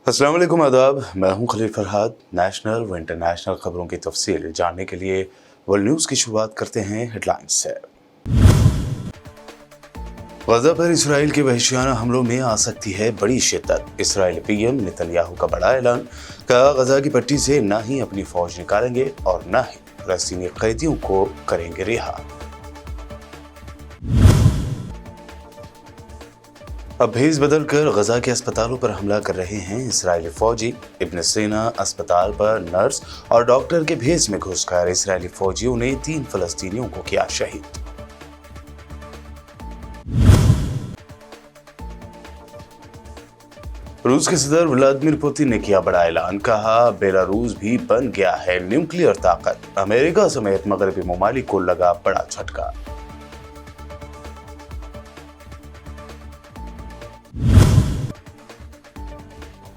अस्सलाम वालेकुम आदाब, मैं हूं खलील फरहाद। नेशनल व इंटरनेशनल खबरों की तफसील जानने के लिए वर्ल्ड न्यूज़ की शुरुआत करते हैं हेडलाइंस से। गजा पर इसराइल के वहशियाना हमलों में आ सकती है बड़ी शिद्दत। इसराइली पीएम नेतन्याहू का बड़ा ऐलान, कहा गजा की पट्टी से न ही अपनी फौज निकालेंगे और न ही फलस्तीनी कैदियों को करेंगे रिहा। अब भेस बदलकर गजा के अस्पतालों पर हमला कर रहे हैं इसराइली फौजी। इब्न सीना अस्पताल पर नर्स और डॉक्टर के भेस में घुसकर इसराइली फौजियों ने 3 फलस्तीनियों को किया शहीद। रूस के सदर व्लादिमीर पुतिन ने किया बड़ा ऐलान, कहा बेलारूस भी बन गया है न्यूक्लियर ताकत। अमेरिका समेत मगरबी ममालिक को लगा बड़ा झटका।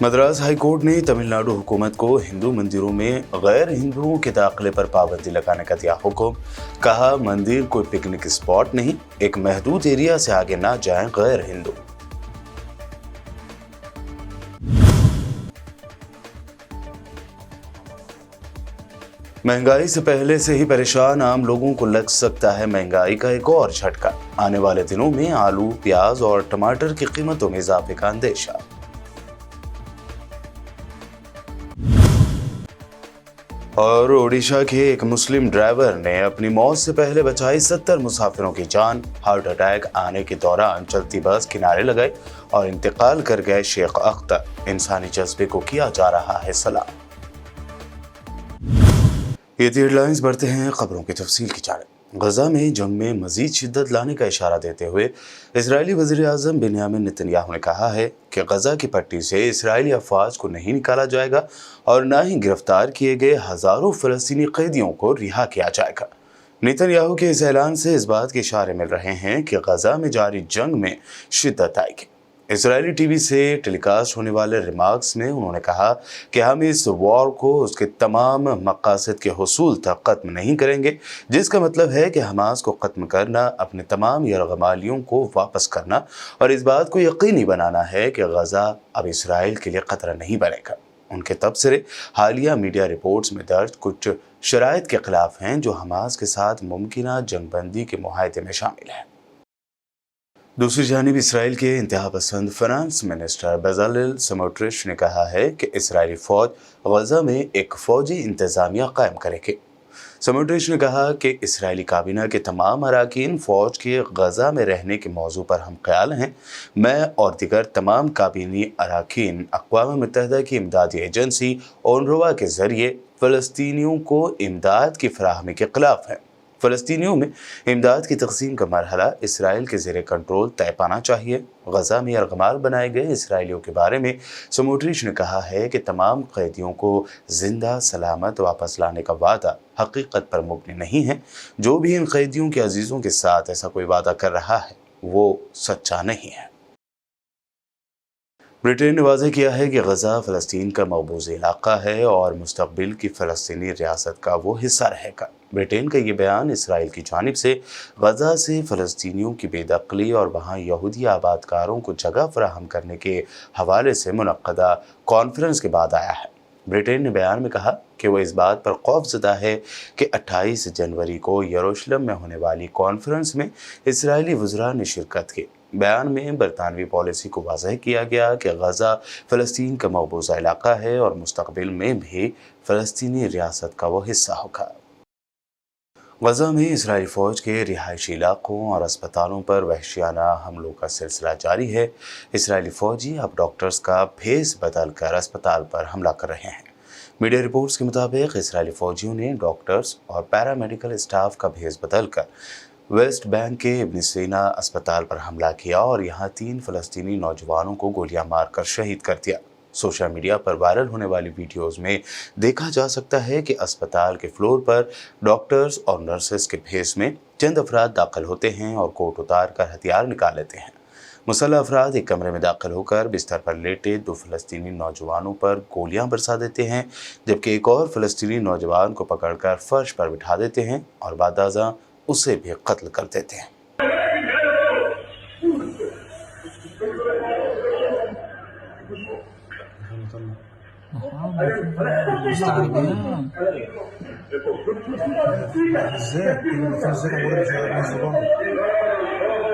मद्रास हाई कोर्ट ने तमिलनाडु हुकूमत को हिंदू मंदिरों में गैर हिंदुओं के दाखिले पर पाबंदी लगाने का दिया हुक्म। कहा मंदिर कोई पिकनिक स्पॉट नहीं, एक महदूद एरिया से आगे ना जाएं गैर हिंदू। महंगाई से पहले से ही परेशान आम लोगों को लग सकता है महंगाई का एक और झटका। आने वाले दिनों में आलू, प्याज और टमाटर की कीमतों में इजाफे का अंदेशा। और ओडिशा के एक मुस्लिम ड्राइवर ने अपनी मौत से पहले बचाई 70 मुसाफिरों की जान। हार्ट अटैक आने के दौरान चलती बस किनारे लगाई और इंतकाल कर गए शेख अख्तर। इंसानी जज्बे को किया जा रहा है सलाम। ये थी हेडलाइंस, बढ़ते हैं खबरों की तफसील की जानिब। गजा में जंग में मजीद शिद्दत लाने का इशारा देते हुए इजरायली वज़ीर आज़म बेंयामिन नेतन्याहू ने कहा है कि गजा की पट्टी से इसराइली अफवाज को नहीं निकाला जाएगा और न ही गिरफ्तार किए गए हज़ारों फ़लस्तीनी कैदियों को रिहा किया जाएगा। नेतन्याहू के इस ऐलान से इस बात के इशारे मिल रहे हैं कि गजा में जारी जंग में शिद्दत आएगी। इजरायली टीवी से टेलीकास्ट होने वाले रिमार्क्स में उन्होंने कहा कि हम इस वॉर को उसके तमाम मकासद के हुसूल तक ख़त्म नहीं करेंगे, जिसका मतलब है कि हमास को ख़त्म करना, अपने तमाम यरगमालियों को वापस करना और इस बात को यकीनी बनाना है कि गजा अब इसराइल के लिए ख़तरा नहीं बनेगा। उनके तबसरे हालिया मीडिया रिपोर्ट्स में दर्ज कुछ शराइत के खिलाफ हैं जो हमास के साथ मुमकिना जंगबंदी के मुआहदे में शामिल हैं। दूसरी जानिब इसराइल के इंतहा पसंद फाइनेंस मिनिस्टर बेजालेल स्मोट्रिच ने कहा है कि इसराइली फ़ौज गजा में एक फ़ौजी इंतज़ामिया कायम करेगी। स्मोट्रिच ने कहा कि इसराइली काबीना के तमाम अराकीन फ़ौज के गजा में रहने के मौजू पर हम ख्याल हैं। मैं और दिगर तमाम काबीनी अराकीन अक़वाम मुत्तहिदा की इमदादी एजेंसी ओनरवा के ज़रिए फ़लस्तीनियों को इमदाद की फराहमी के ख़िलाफ़ हैं। फ़लस्तीनियों में इमदाद की तकसीम का मरहला इसराइल के ज़ेरे कंट्रोल तय पाना चाहिए। गजा में यरगमाल बनाए गए इसराइलियों के बारे में स्मोट्रिच ने कहा है कि तमाम कैदियों को जिंदा सलामत वापस लाने का वादा हकीकत पर मुबनी नहीं है। जो भी इन कैदियों के अजीज़ों के साथ ऐसा कोई वादा कर रहा है वो सच्चा नहीं है। ब्रिटेन ने वाज़ेह किया है कि गजा फ़लस्तीन का मकबूज़ इलाका है और मुस्तक़बिल की फ़लस्तीनी रियासत का वो हिस्सा रहेगा। ब्रिटेन का ये बयान इसराइल की जानिब से गजा से फ़लस्तीनियों की बेदखली और वहाँ यहूदी आबादकारों को जगह फराहम करने के हवाले से मुनक़्क़दा कॉन्फ्रेंस के बाद आया है। ब्रिटेन ने बयान में कहा कि वह इस बात पर खौफज़दा है कि 28 जनवरी को यरूशलेम में होने वाली कॉन्फ्रेंस में इसराइली वज़रा ने शिरकत की। बयान में बरतानवी पॉलिसी को वाज़ह किया गया कि गजा फ़लस्तीन का मकबूज़ा इलाका है और मुस्तक़बिल में भी फ़लस्तीनी रियासत का वो हिस्सा होगा। गजा में इसराइली फ़ौज के रिहायशी इलाकों और अस्पतालों पर वहशियाना हमलों का सिलसिला जारी है। इसराइली फ़ौजी अब डॉक्टर्स का भेस बदल कर अस्पताल पर हमला कर रहे हैं। मीडिया रिपोर्ट्स के मुताबिक इसराइली फ़ौजियों ने डॉक्टर्स और पैरामेडिकल स्टाफ का भेस बदल कर वेस्ट बैंक के इब्न सीना अस्पताल पर हमला किया और यहाँ 3 फ़लस्तीनी नौजवानों को गोलियां मारकर शहीद कर दिया। सोशल मीडिया पर वायरल होने वाली वीडियोस में देखा जा सकता है कि अस्पताल के फ्लोर पर डॉक्टर्स और नर्सेस के भेस में चंद अफराद दाखिल होते हैं और कोट उतार कर हथियार निकाल लेते हैं। मुसल्लह अफराद एक कमरे में दाखिल होकर बिस्तर पर लेटे 2 फ़लस्तीनी नौजवानों पर गोलियां बरसा देते हैं, जबकि एक और फ़लस्तीनी नौजवान को पकड़कर फर्श पर बिठा देते हैं और बादाज़ा उसे भी कत्ल कर देते हैं।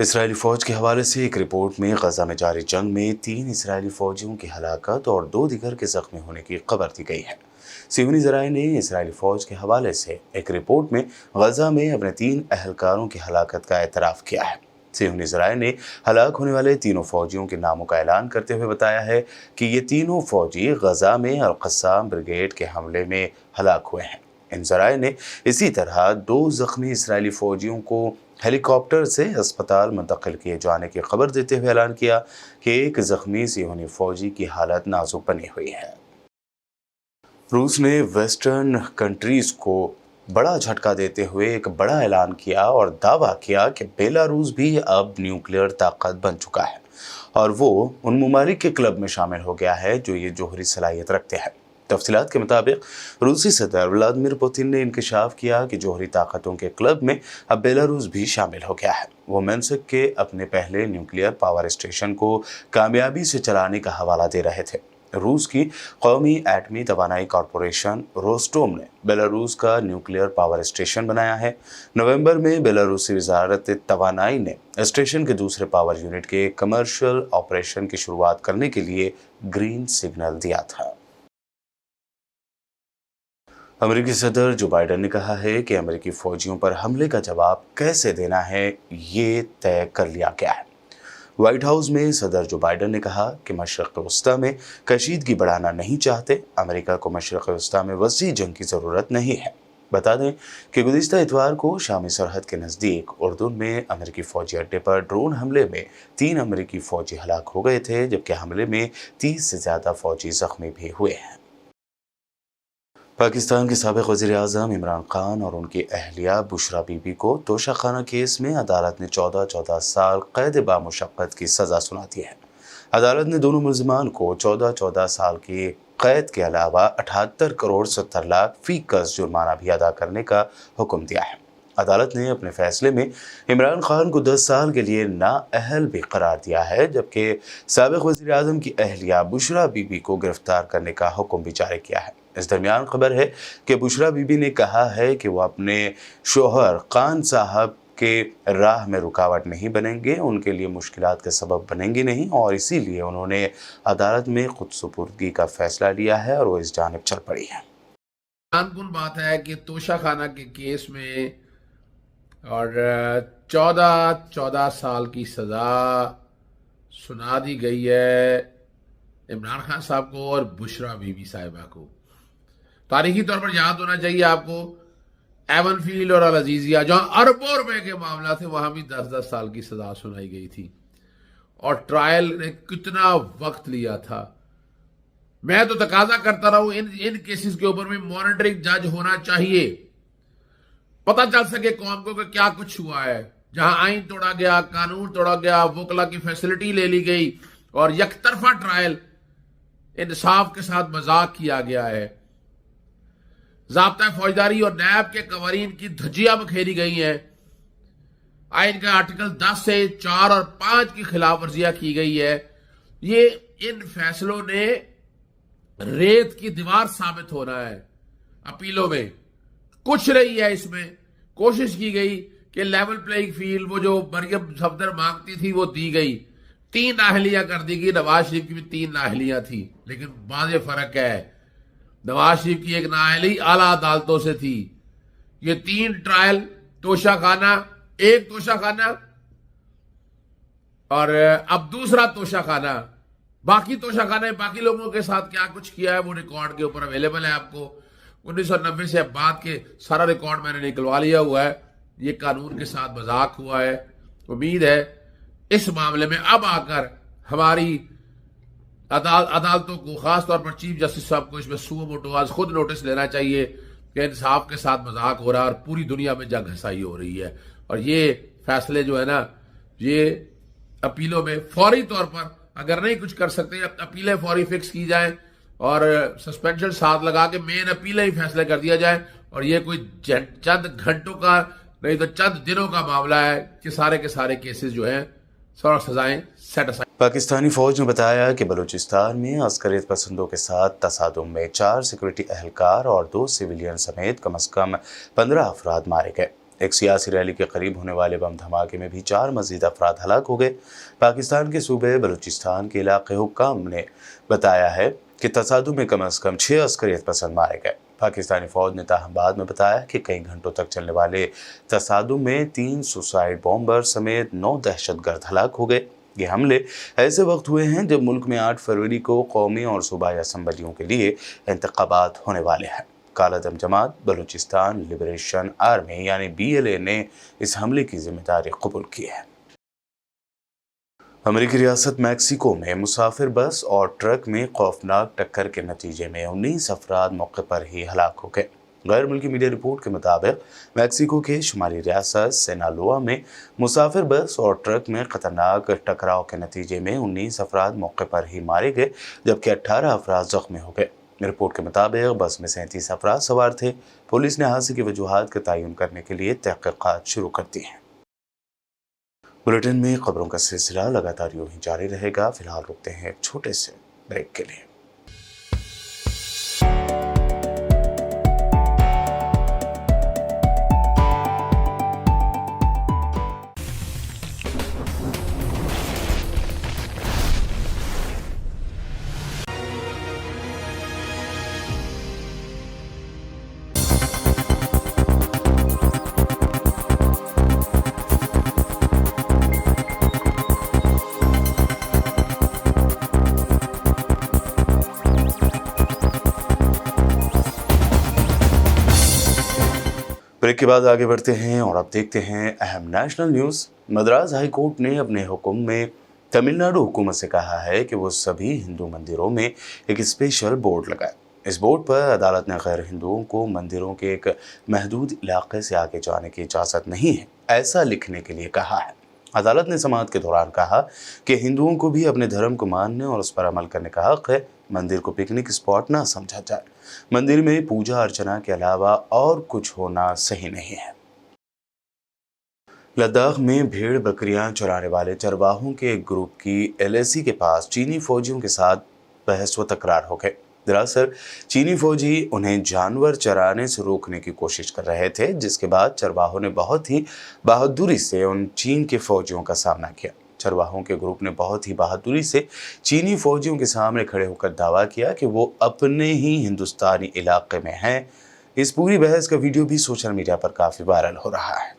इसराइली फ़ौज के हवाले से एक रिपोर्ट में गजा में जारी जंग में 3 इसराइली फ़ौजियों की हलाकत और 2 दीगर के ज़ख्मी होने की खबर दी गई है। सियोनी ज़राए ने इसराइली फ़ौज के हवाले से एक रिपोर्ट में गजा में अपने 3 अहलकारों की हलाकत का एतराफ़ किया है। सियोनी ज़राए ने हलाक होने वाले तीनों फ़ौजियों के नामों का ऐलान करते हुए बताया है कि ये तीनों फ़ौजी गजा में अल-क़स्साम ब्रिगेड के हमले में हलाक हुए हैं। इन ज़राए ने इसी तरह 2 ज़ख्मी इसराइली फ़ौजियों को हेलीकॉप्टर से अस्पताल मुंतकिल किए जाने की खबर देते हुए ऐलान किया कि एक ज़ख्मी सियोनी फ़ौजी की हालत नाजुक बनी हुई है। रूस ने वेस्टर्न कंट्रीज़ को बड़ा झटका देते हुए एक बड़ा ऐलान किया और दावा किया कि बेलारूस भी अब न्यूक्लियर ताकत बन चुका है और वो उन ममालिक के क्लब में शामिल हो गया है जो ये जोहरी सलाहियत रखते हैं। तफसीलात के मुताबिक रूसी सदर व्लादिमीर पुतिन ने इंकशाफ किया कि जोहरी ताकतों के क्लब में अब बेलारूस भी शामिल हो गया है। वो मिन्स्क के अपने पहले न्यूक्लियर पावर स्टेशन को कामयाबी से चलाने का हवाला दे रहे थे। रूस की कौमी एटमी तवानाई कॉरपोरेशन रोस्टोम ने बेलारूस का न्यूक्लियर पावर स्टेशन बनाया है। नवंबर में बेलारूसी वजारत तवानाई ने स्टेशन के दूसरे पावर यूनिट के कमर्शियल ऑपरेशन की शुरुआत करने के लिए ग्रीन सिग्नल दिया था। अमेरिकी सदर जो बाइडन ने कहा है कि अमेरिकी फौजियों पर हमले का जवाब कैसे देना है ये तय कर लिया गया है। व्हाइट हाउस में सदर जो बाइडन ने कहा कि मशरक़ वस्ता में कशीदगी बढ़ाना नहीं चाहते। अमेरिका को मशरक़ वस्ता में वसी जंग की ज़रूरत नहीं है। बता दें कि गुज़िश्ता इतवार को शामी सरहद के नज़दीक उर्दुन में अमेरिकी फ़ौजी अड्डे पर ड्रोन हमले में 3 अमेरिकी फ़ौजी हलाक हो गए थे, जबकि हमले में 30 से ज़्यादा फ़ौजी ज़ख्मी भी हुए हैं। पाकिस्तान के साबिक़ वज़ीर-ए-आज़म इमरान खान और उनकी अहलिया बुशरा बीबी को तोशाखाना केस में अदालत ने 14 साल क़ैद बामुशक्क़त की सज़ा सुना दी है। अदालत ने दोनों मुल्ज़िमान को 14 साल की क़ैद के अलावा 78 करोड़ 70 लाख फ़ी कस जुर्माना भी अदा करने का हुक्म दिया है। अदालत ने अपने फ़ैसले में इमरान खान को 10 साल के लिए नाअहल भी करार दिया है, जबकि साबिक़ वज़ीर-ए-आज़म की अहलिया बुशरा बीबी को गिरफ़्तार करने का हुक्म भी जारी किया है। इस दरमियान खबर है कि बुशरा बीबी ने कहा है कि वो अपने शोहर खान साहब के राह में रुकावट नहीं बनेंगे, उनके लिए मुश्किलात का सबब बनेंगे नहीं और इसीलिए उन्होंने अदालत में खुद सुपुर्दगी का फैसला लिया है और वो इस जानिब चल पड़ी है। हैरानकुन बात है कि तोशाखाना के केस में और 14 साल की सज़ा सुना दी गई है इमरान खान साहब को और बुशरा बीबी साहिबा को। तारीखी तौर पर याद होना चाहिए आपको, एवनफील्ड और अल अजीजिया जहां अरबों रुपए के मामला थे वहां भी 10-10 साल की सजा सुनाई गई थी और ट्रायल ने कितना वक्त लिया था। मैं तो तकाजा करता रहा हूं इन केसेस के ऊपर भी मॉनिटरिंग जज होना चाहिए, पता चल सके कौम को कि क्या कुछ हुआ है। जहां आइन तोड़ा गया, कानून तोड़ा गया, वकला की फैसिलिटी ले ली गई और यकतरफा ट्रायल इंसाफ के साथ मजाक किया गया है। ज़ाब्ता फौजदारी और नैब के कवानीन की धज्जियां बखेरी गई हैं। आइन का आर्टिकल 10 से 4 और 5 की खिलाफ वर्जियां की गई है। ये इन फैसलों ने रेत की दीवार साबित होना है। अपीलों में कुछ नहीं है, इसमें कोशिश की गई कि लेवल प्लेइंग फील्ड वो जो मरियम सफदर मांगती थी वो दी गई। 3 नाअहलियां कर दी गई। नवाज शरीफ की भी 3 नाअहलियां थी, लेकिन वाज़ेह फर्क है, नवाज शरीफ की एक नाअहली आला अदालतों से थी। ये 3 ट्रायल, तोशाखाना, एक तोशाखाना और अब दूसरा तोशाखाना। बाकी तोशाखाने बाकी लोगों के साथ क्या कुछ किया है वो रिकॉर्ड के ऊपर अवेलेबल है आपको। 1990 से अब बाद के सारा रिकॉर्ड मैंने निकलवा लिया हुआ है। ये कानून के साथ मजाक हुआ है। उम्मीद है इस मामले में अब आकर हमारी अदालतों को, खासतौर पर चीफ जस्टिस साहब को इसमें सुओ मोटो आज खुद नोटिस लेना चाहिए कि इंसाफ के साथ मजाक हो रहा है और पूरी दुनिया में जंग घसाई हो रही है। और ये फैसले जो है ना, ये अपीलों में फौरी तौर पर अगर नहीं कुछ कर सकते, अपीलें फौरी फिक्स की जाए और सस्पेंशन साथ लगा के मेन अपीलें ही फैसले कर दिया जाए। और ये कोई चंद घंटों का नहीं तो चंद दिनों का मामला है कि सारे के सारे केसेस जो हैं सौ सजाएं सेट असाइड। पाकिस्तानी फौज ने बताया कि बलूचिस्तान में अस्करियत पसंदों के साथ तसादुम में 4 सिक्योरिटी एहलकार और 2 सिविलियन समेत कम से कम 15 अफराद मारे गए। एक सियासी रैली के करीब होने वाले बम धमाके में भी 4 मजीद अफराद हलाक हो गए। पाकिस्तान के सूबे बलूचिस्तान के इलाके हुक्काम ने बताया है कि तसादुम में कम से कम 6 अस्करियत पसंद मारे गए। पाकिस्तानी फौज ने ताहबाद में बताया कि कई घंटों तक चलने वाले तसादुम में 3 सुसाइड बॉम्बर समेत 9 दहशतगर्द हलाक हो गए। ये हमले ऐसे वक्त हुए हैं जब मुल्क में 8 फरवरी को कौमी और सूबाई असम्बलियों के लिए इंतखाबात होने वाले हैं। कालादम जमात बलूचिस्तान लिबरेशन आर्मी यानी BLA ने इस हमले की जिम्मेदारी कबूल की है। अमेरिकी रियासत मैक्सिको में मुसाफिर बस और ट्रक में खौफनाक टक्कर के नतीजे में 19 अफराद मौके पर ही हलाक हो गए। गैर मुल्की मीडिया रिपोर्ट के मुताबिक मैक्सिको के शुमाली रियासत सिनालोआ में मुसाफिर बस और ट्रक में खतरनाक टकराव के नतीजे में 19 अफराद मौके पर ही मारे गए जबकि 18 अफराद जख्मी हो गए। रिपोर्ट के मुताबिक बस में 37 अफराद सवार थे। पुलिस ने हादसे की वजूहात का तयन करने के लिए तहकीकात शुरू कर दी हैं। बुलेटिन में खबरों का सिलसिला लगातार यूं ही जारी रहेगा। फिलहाल रुकते हैं एक छोटे से ब्रेक के लिए। ब्रेक के बाद आगे बढ़ते हैं और अब देखते हैं अहम national news. Madras high court ने अपने हुक्म में तमिलनाडु हुकूमत से कहा है कि वो सभी हिंदू मंदिरों में एक स्पेशल बोर्ड लगाए। इस बोर्ड पर अदालत ने गैर हिंदुओं को मंदिरों के एक महदूद इलाके से आगे जाने की इजाज़त नहीं है ऐसा लिखने के लिए कहा है। अदालत ने समाअत के दौरान कहा कि हिंदुओं को भी अपने धर्म को मानने और उस पर अमल करने का हक है। मंदिर को पिकनिक स्पॉट ना समझा जाए। मंदिर में पूजा अर्चना के अलावा और कुछ होना सही नहीं है। लद्दाख में भेड़ बकरियां चराने वाले चरवाहों के एक ग्रुप की LAC के पास चीनी फौजियों के साथ बहस व तकरार हो गए। दरअसल चीनी फौजी उन्हें जानवर चराने से रोकने की कोशिश कर रहे थे, जिसके बाद चरवाहों ने बहुत ही बहादुरी से उन चीन के फौजियों का सामना किया। चरवाहों के ग्रुप ने बहुत ही बहादुरी से चीनी फौजियों के सामने खड़े होकर दावा किया कि वो अपने ही हिंदुस्तानी इलाके में हैं। इस पूरी बहस का वीडियो भी सोशल मीडिया पर काफ़ी वायरल हो रहा है।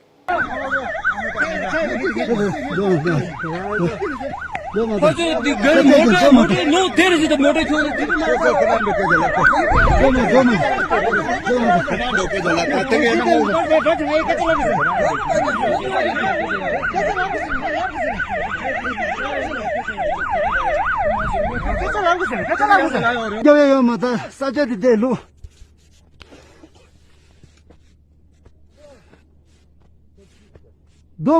दो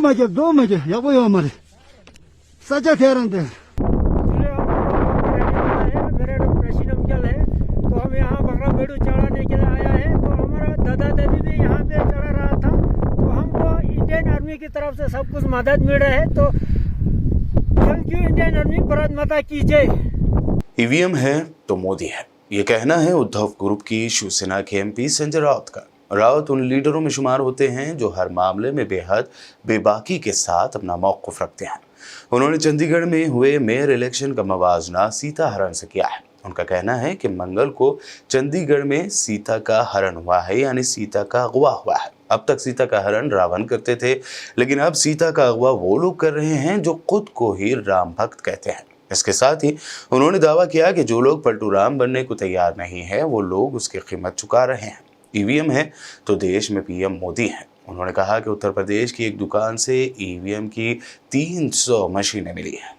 मजे याबो हमारे सजा ठहरते हैं। मेरा नाम रशीद अफजल है। तो हम यहाँ बकरा भेड़ू चढ़ाने के लिए आया है। तो हमारा दादा दादी भी यहाँ पे चढ़ा रहा था। तो हमको इंडियन आर्मी की तरफ से सब कुछ मदद मिल रहा है। तो thank you Indian army, Bharat माता की जय। EVM है तो मोदी है, ये कहना है उद्धव ग्रुप की शिवसेना के MP संजय राउत का। राउत उन लीडरों में शुमार होते हैं जो हर मामले में बेहद बेबाकी के साथ अपना मौक़िफ़ रखते हैं। उन्होंने चंडीगढ़ में हुए मेयर इलेक्शन का मवाजना सीता हरण से किया है। उनका कहना है कि मंगल को चंडीगढ़ में सीता का हरण हुआ है, यानी सीता का अगवा हुआ है। अब तक सीता का हरण रावण करते थे, लेकिन अब सीता का अगवा वो लोग कर रहे हैं जो खुद को ही राम भक्त कहते हैं। इसके साथ ही उन्होंने दावा किया कि जो लोग पलटू राम बनने को तैयार नहीं है वो लोग उसकी कीमत चुका रहे हैं। ईवीएम है तो देश में पीएम मोदी है। उन्होंने कहा कि उत्तर प्रदेश की एक दुकान से ईवीएम की 300 मशीनें मिली हैं।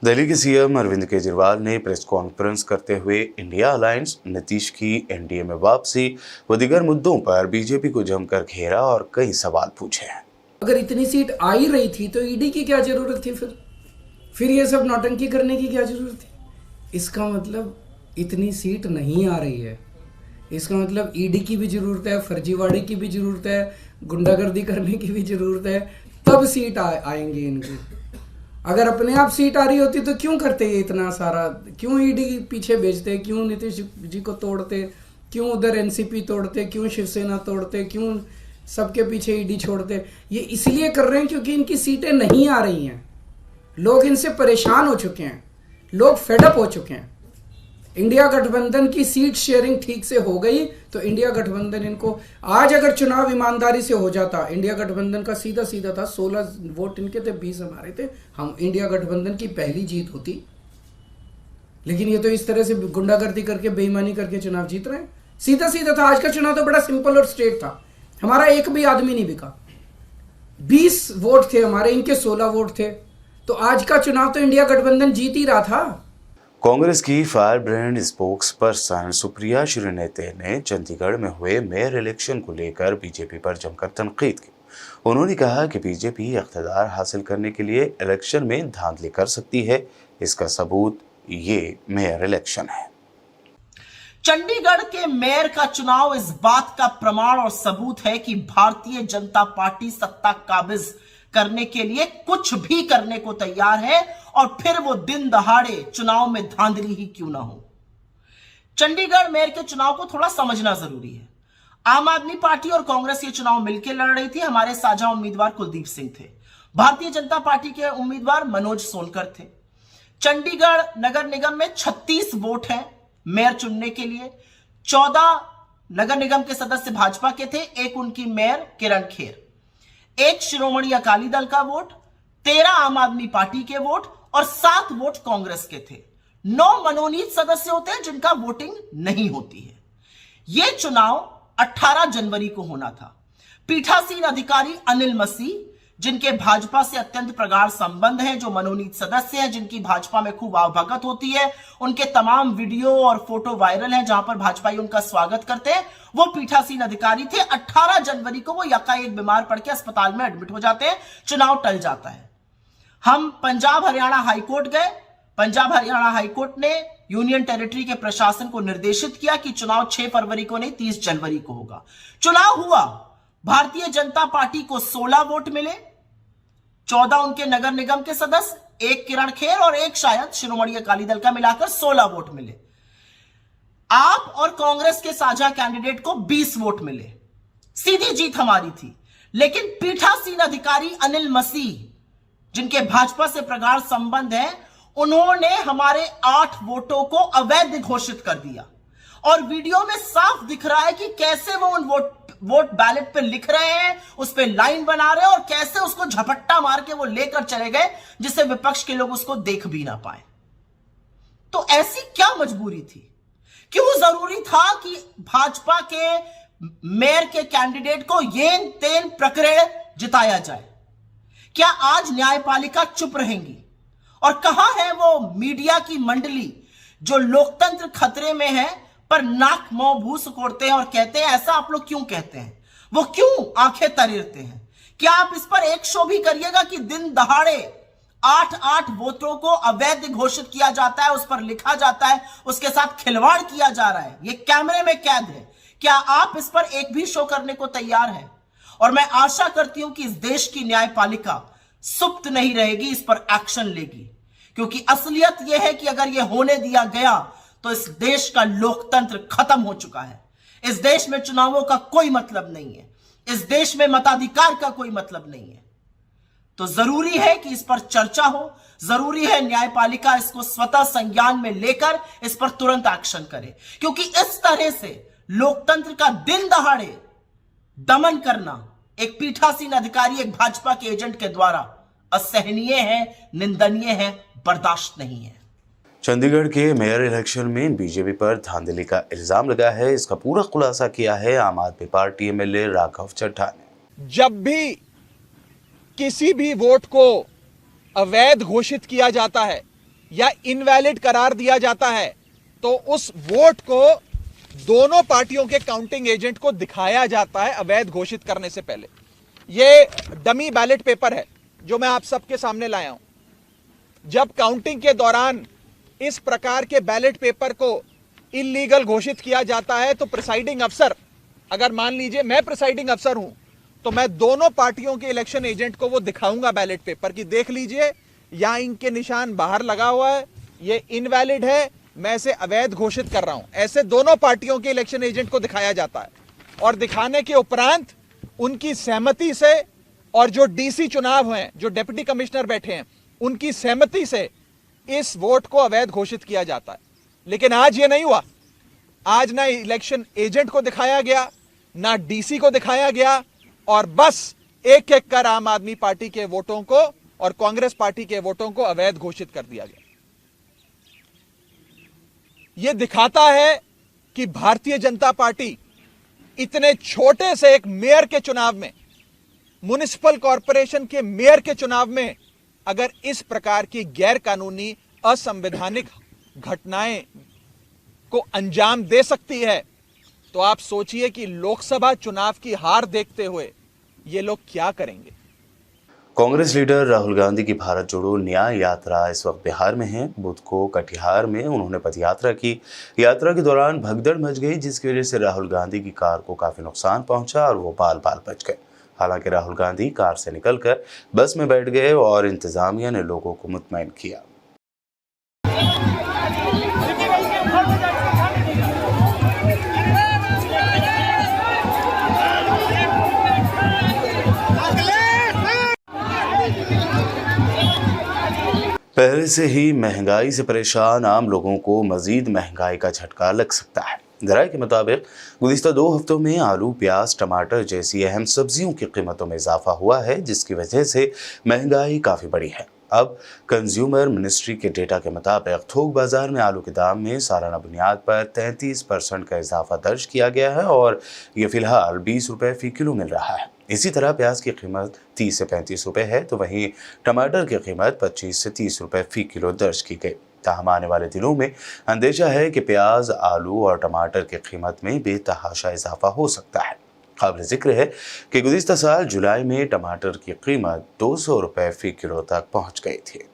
दिल्ली के सीएम अरविंद केजरीवाल ने प्रेस कॉन्फ्रेंस करते हुए इंडिया अलायंस, नीतीश की एनडीए में वापसी व दीगर मुद्दों पर बीजेपी को जमकर घेरा और कई सवाल पूछे हैं। अगर इतनी सीट आ ही रही थी तो ईडी की क्या जरूरत थी? फिर ये सब नौटंकी करने की क्या जरूरत थी? इसका मतलब इतनी सीट नहीं आ रही है, इसका मतलब ईडी की भी जरूरत है, फर्जीवाड़े की भी जरूरत है, गुंडागर्दी करने की भी जरूरत है, तब सीट आएंगी इनकी। अगर अपने आप सीट आ रही होती तो क्यों करते ये इतना सारा? क्यों ईडी पीछे भेजते? क्यों नीतीश जी को तोड़ते? क्यों उधर एनसीपी तोड़ते? क्यों शिवसेना तोड़ते? क्यों सबके पीछे ईडी छोड़ते? ये इसलिए कर रहे हैं क्योंकि इनकी सीटें नहीं आ रही हैं। लोग इनसे परेशान हो चुके हैं, लोग फेडअप हो चुके हैं। इंडिया गठबंधन की सीट शेयरिंग ठीक से हो गई तो इंडिया गठबंधन इनको आज अगर चुनाव ईमानदारी से हो जाता, इंडिया गठबंधन का सीधा सीधा था, 16 वोट इनके थे, 20 हमारे थे, हम इंडिया गठबंधन की पहली जीत होती। लेकिन ये तो इस तरह से गुंडागर्दी करके, बेईमानी करके चुनाव जीत रहे हैं। सीधा सीधा था। आज का चुनाव तो बड़ा सिंपल और स्ट्रेट था। हमारा एक भी आदमी नहीं बिका, 20 वोट थे हमारे, इनके 16 वोट थे, तो आज का चुनाव तो इंडिया गठबंधन जीत ही रहा था। कांग्रेस की fire brand spokesperson Supriya Shrinate ने चंडीगढ़ में हुए मेयर इलेक्शन को लेकर बीजेपी पर जमकर तनकीद की। उन्होंने कहा कि बीजेपी इख्तियार हासिल करने के लिए इलेक्शन में धांधली कर सकती है, इसका सबूत ये मेयर इलेक्शन है। चंडीगढ़ के मेयर का चुनाव इस बात का प्रमाण और सबूत है कि भारतीय जनता पार्टी सत्ता काबिज करने के लिए कुछ भी करने को तैयार है, और फिर वो दिन दहाड़े चुनाव में धांधली ही क्यों ना हो। चंडीगढ़ मेयर के चुनाव को थोड़ा समझना जरूरी है। आम आदमी पार्टी और कांग्रेस ये चुनाव मिलकर लड़ रही थी। हमारे साझा उम्मीदवार कुलदीप सिंह थे, भारतीय जनता पार्टी के उम्मीदवार मनोज सोनकर थे। चंडीगढ़ नगर निगम में 36 वोट हैं मेयर चुनने के लिए। 14 नगर निगम के सदस्य भाजपा के थे, एक उनकी मेयर किरण खेर, एक शिरोमणि अकाली दल का वोट, 13 आम आदमी पार्टी के वोट और 7 वोट कांग्रेस के थे। 9 मनोनीत सदस्य होते हैं जिनका वोटिंग नहीं होती है। यह चुनाव 18 जनवरी को होना था। पीठासीन अधिकारी अनिल मसीह, जिनके भाजपा से अत्यंत प्रगाढ़ संबंध हैं, जो मनोनीत सदस्य हैं, जिनकी भाजपा में खूब आवभगत होती है, उनके तमाम वीडियो और फोटो वायरल हैं जहां पर भाजपाई उनका स्वागत करते हैं, वो पीठासीन अधिकारी थे। 18 जनवरी को वो यकाएक बीमार पड़ के अस्पताल में एडमिट हो जाते हैं, चुनाव टल जाता है। हम पंजाब हरियाणा हाईकोर्ट गए। पंजाब हरियाणा हाईकोर्ट ने यूनियन टेरिटरी के प्रशासन को निर्देशित किया कि चुनाव 6 फरवरी को नहीं 30 जनवरी को होगा। चुनाव हुआ। भारतीय जनता पार्टी को 16 वोट मिले, 14 उनके नगर निगम के सदस्य, एक किरण खेर और एक शायद शिरोमणि अकाली दल का, मिलाकर 16 वोट मिले। आप और कांग्रेस के साझा कैंडिडेट को 20 वोट मिले। सीधी जीत हमारी थी। लेकिन पीठासीन अधिकारी अनिल मसीह, जिनके भाजपा से प्रगाढ़ संबंध है, उन्होंने हमारे 8 वोटों को अवैध घोषित कर दिया। और वीडियो में साफ दिख रहा है कि कैसे वो उन वोट बैलेट पे लिख रहे हैं, उस पे लाइन बना रहे हैं, और कैसे उसको झपट्टा मार के वो लेकर चले गए जिससे विपक्ष के लोग उसको देख भी ना पाए। तो ऐसी क्या मजबूरी थी? क्यों जरूरी था कि भाजपा के मेयर के कैंडिडेट को येन तेन प्रकरण जिताया जाए? क्या आज न्यायपालिका चुप रहेंगी? और कहां है वो मीडिया की मंडली जो लोकतंत्र खतरे में है पर नाक मुंह भू सिकोड़ते हैं और कहते हैं ऐसा आप लोग क्यों कहते हैं? वो क्यों आंखें तरीरते हैं? क्या आप इस पर एक शो भी करिएगा कि दिन दहाड़े 8 वोटों को अवैध घोषित किया जाता है, उस पर लिखा जाता है, उसके साथ खिलवाड़ किया जा रहा है, ये कैमरे में कैद है। क्या आप इस पर एक भी शो करने को तैयार हैं? और मैं आशा करती हूं कि इस देश की न्यायपालिका सुप्त नहीं रहेगी, इस पर एक्शन लेगी, क्योंकि असलियत यह है कि अगर यह होने दिया गया तो इस देश का लोकतंत्र खत्म हो चुका है। इस देश में चुनावों का कोई मतलब नहीं है, इस देश में मताधिकार का कोई मतलब नहीं है। तो जरूरी है कि इस पर चर्चा हो, जरूरी है न्यायपालिका इसको स्वतः संज्ञान में लेकर इस पर तुरंत एक्शन करे, क्योंकि इस तरह से लोकतंत्र का दिन दहाड़े दमन करना एक पीठासीन अधिकारी, एक भाजपा के एजेंट के द्वारा असहनीय है, निंदनीय है, बर्दाश्त नहीं है। चंडीगढ़ के मेयर इलेक्शन में बीजेपी पर धांधली का इल्जाम लगा है। इसका पूरा खुलासा किया है आम आदमी पार्टी एमएलए राघव चड्ढा ने। जब भी किसी भी वोट को अवैध घोषित किया जाता है या इनवैलिड करार दिया जाता है तो उस वोट को दोनों पार्टियों के काउंटिंग एजेंट को दिखाया जाता है अवैध घोषित करने से पहले। ये डमी बैलेट पेपर है जो मैं आप सबके सामने लाया हूं। जब काउंटिंग के दौरान इस प्रकार के बैलेट पेपर को इलीगल घोषित किया जाता है तो प्रिसाइडिंग अफसर, अगर मान लीजिए मैं प्रिसाइडिंग अफसर हूं तो मैं दोनों पार्टियों के इलेक्शन एजेंट को वो दिखाऊंगा बैलेट पेपर की, देख लीजिए यहां इनके निशान बाहर लगा हुआ है, ये इनवैलिड है, मैं इसे अवैध घोषित कर रहा हूं। ऐसे दोनों पार्टियों के इलेक्शन एजेंट को दिखाया जाता है और दिखाने के उपरांत उनकी सहमति से और जो डीसी चुनाव हैं, जो डिप्टी कमिश्नर बैठे हैं, उनकी सहमति से इस वोट को अवैध घोषित किया जाता है। लेकिन आज ये नहीं हुआ। आज ना इलेक्शन एजेंट को दिखाया गया, ना डीसी को दिखाया गया और बस एक एक कर आम आदमी पार्टी के वोटों को और कांग्रेस पार्टी के वोटों को अवैध घोषित कर दिया गया। यह दिखाता है कि भारतीय जनता पार्टी इतने छोटे से एक मेयर के चुनाव में, म्युनिसिपल कॉरपोरेशन के मेयर के चुनाव में अगर इस प्रकार की गैर कानूनी असंवैधानिक घटनाएं को अंजाम दे सकती है तो आप सोचिए कि लोकसभा चुनाव की हार देखते हुए ये लोग क्या करेंगे। कांग्रेस लीडर राहुल गांधी की भारत जोड़ो न्याय यात्रा इस वक्त बिहार में है। बुध को कटिहार में उन्होंने पदयात्रा की। यात्रा के दौरान भगदड़ मच गई जिसकी वजह से राहुल गांधी की कार को काफी नुकसान पहुंचा और वो बाल बाल बच गए। हालांकि राहुल गांधी कार से निकलकर बस में बैठ गए और इंतजामिया ने लोगों को मुतमईन किया। पहले से ही महंगाई से परेशान आम लोगों को मजीद महंगाई का झटका लग सकता है। जराये के मुताबिक गुज़िश्ता 2 हफ्तों में आलू, प्याज, टमाटर जैसी अहम सब्जियों की कीमतों में इजाफा हुआ है जिसकी वजह से महंगाई काफ़ी बढ़ी है। अब कंज्यूमर मिनिस्ट्री के डेटा के मुताबिक थोक बाजार में आलू के दाम में सालाना बुनियाद पर 33% का इजाफा दर्ज किया गया है और ये फिलहाल 20 रुपये फ़ी किलो मिल रहा है। इसी तरह प्याज की कीमत 30 से 35 रुपये है तो वहीं टमाटर की कीमत 25 से 30 रुपये फ़ी किलो दर्ज की गई। ताहम आने वाले दिनों में अंदेशा है कि प्याज, आलू और टमाटर की कीमत में बेतहाशा इजाफा हो सकता है। काबिल जिक्र है कि गुज़िश्ता साल जुलाई में टमाटर की कीमत 200 रुपये फ़ी किलो तक पहुंच गई थी।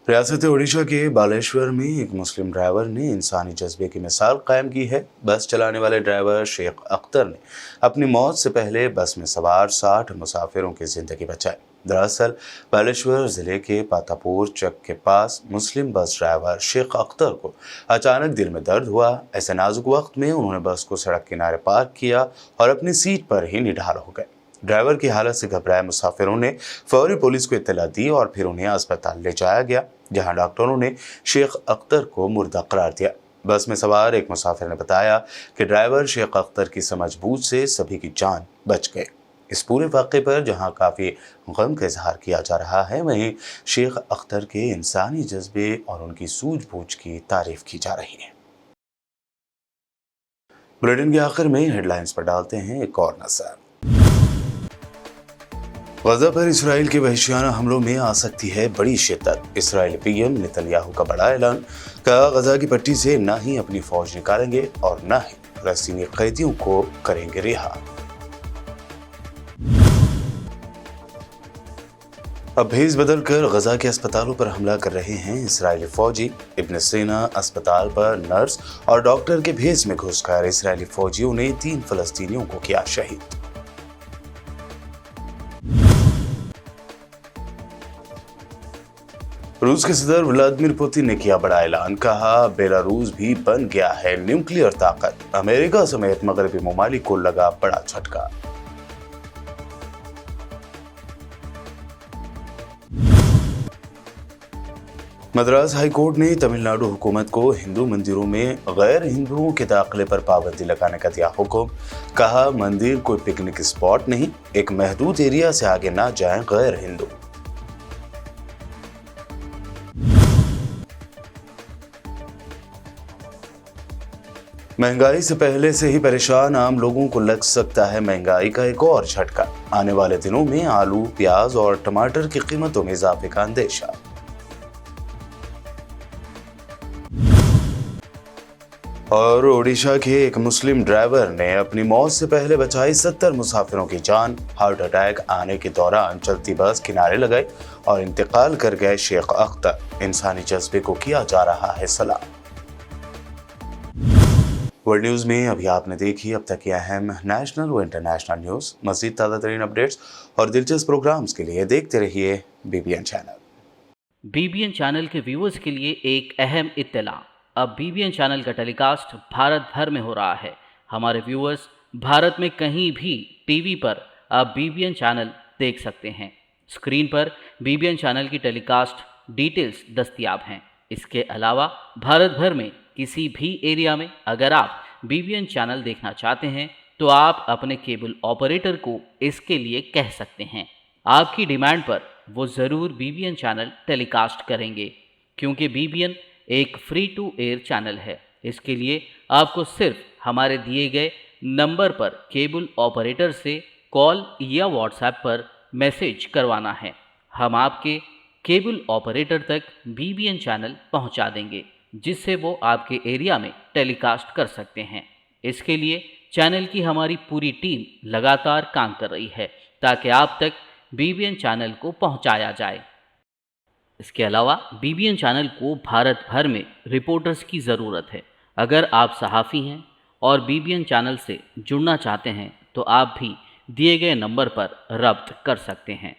रियासत ओडिशा के बालेश्वर में एक मुस्लिम ड्राइवर ने इंसानी जज्बे की मिसाल कायम की है। बस चलाने वाले ड्राइवर शेख अख्तर ने अपनी मौत से पहले बस में सवार 60 मुसाफिरों की जिंदगी बचाई। दरअसल बालेश्वर जिले के पातापुर चक के पास मुस्लिम बस ड्राइवर शेख अख्तर को अचानक दिल में दर्द हुआ। ऐसे नाजुक वक्त में उन्होंने बस को सड़क किनारे पार्क किया और अपनी सीट पर ही निढाल हो गए। ड्राइवर की हालत से घबराए मुसाफिरों ने फौरी पुलिस को इत्तला दी और फिर उन्हें अस्पताल ले जाया गया जहां डॉक्टरों ने शेख अख्तर को मुर्दा करार दिया। बस में सवार एक मुसाफिर ने बताया कि ड्राइवर शेख अख्तर की समझबूझ से सभी की जान बच गई। इस पूरे वाक़े पर जहां काफ़ी गम का इजहार किया जा रहा है वहीं शेख अख्तर के इंसानी जज्बे और उनकी सूझबूझ की तारीफ की जा रही है। बुलेटिन के आखिर में हेडलाइंस पर डालते हैं एक और नजर। गजा पर इसराइल के वहशियाना हमलों में आ सकती है बड़ी शिद्दत। इसराइली पीएम नेतन्याहू का बड़ा ऐलान, कहा गजा की पट्टी से न ही अपनी फौज निकालेंगे और न ही फलस्तीनी कैदियों को करेंगे रिहा। अब भेस बदलकर गजा के अस्पतालों पर हमला कर रहे हैं इसराइली फौजी। इब्न सीना अस्पताल पर नर्स और डॉक्टर के भेस में घुसकर इसराइली फौजियों ने 3 फलस्तीनियों को किया शहीद। रूस के सदर व्लादिमीर पुतिन ने किया बड़ा ऐलान, कहा बेलारूस भी बन गया है न्यूक्लियर ताकत। अमेरिका समेत मगरबी ममालिक को लगा बड़ा झटका। मद्रास हाई कोर्ट ने तमिलनाडु हुकूमत को हिंदू मंदिरों में गैर हिंदुओं के दाखिले पर पाबंदी लगाने का दिया हुक्म। कहा मंदिर कोई पिकनिक स्पॉट नहीं, एक महदूद एरिया से आगे ना जाएं गैर हिंदू। महंगाई से पहले से ही परेशान आम लोगों को लग सकता है महंगाई का एक और झटका। आने वाले दिनों में आलू, प्याज और टमाटर की कीमतों में इजाफे का अंदेशा। और ओडिशा के एक मुस्लिम ड्राइवर ने अपनी मौत से पहले बचाई 70 मुसाफिरों की जान। हार्ट अटैक आने के दौरान चलती बस किनारे लगाई और इंतकाल कर गए शेख अख्तर। इंसानी जज्बे को किया जा रहा है सलाम। वर्ल्ड न्यूज में अभी आपने देखी अब तक की अहम नेशनल व इंटरनेशनल न्यूज। मज़ीद ताज़ा तरीन अपडेट्स और दिलचस्प प्रोग्राम्स के लिए देखते रहिए BBN चैनल। BBN चैनल के व्यूअर्स के लिए एक अहम इत्तला। अब BBN चैनल का टेलीकास्ट भारत भर में हो रहा है। हमारे व्यूअर्स भारत में कहीं भी टीवी पर अब BBN चैनल देख सकते हैं। स्क्रीन पर BBN चैनल की टेलीकास्ट डिटेल्स दस्तयाब हैं। इसके अलावा भारत भर में किसी भी एरिया में अगर आप BBN चैनल देखना चाहते हैं तो आप अपने केबल ऑपरेटर को इसके लिए कह सकते हैं। आपकी डिमांड पर वो ज़रूर BBN चैनल टेलीकास्ट करेंगे, क्योंकि BBN एक फ्री टू एयर चैनल है। इसके लिए आपको सिर्फ हमारे दिए गए नंबर पर केबल ऑपरेटर से कॉल या व्हाट्सएप पर मैसेज करवाना है। हम आपके केबल ऑपरेटर तक BBN चैनल पहुंचा देंगे, जिससे वो आपके एरिया में टेलीकास्ट कर सकते हैं। इसके लिए चैनल की हमारी पूरी टीम लगातार काम कर रही है ताकि आप तक BBN चैनल को पहुंचाया जाए। इसके अलावा BBN चैनल को भारत भर में रिपोर्टर्स की ज़रूरत है। अगर आप सहाफ़ी हैं और BBN चैनल से जुड़ना चाहते हैं तो आप भी दिए गए नंबर पर रब्त कर सकते हैं।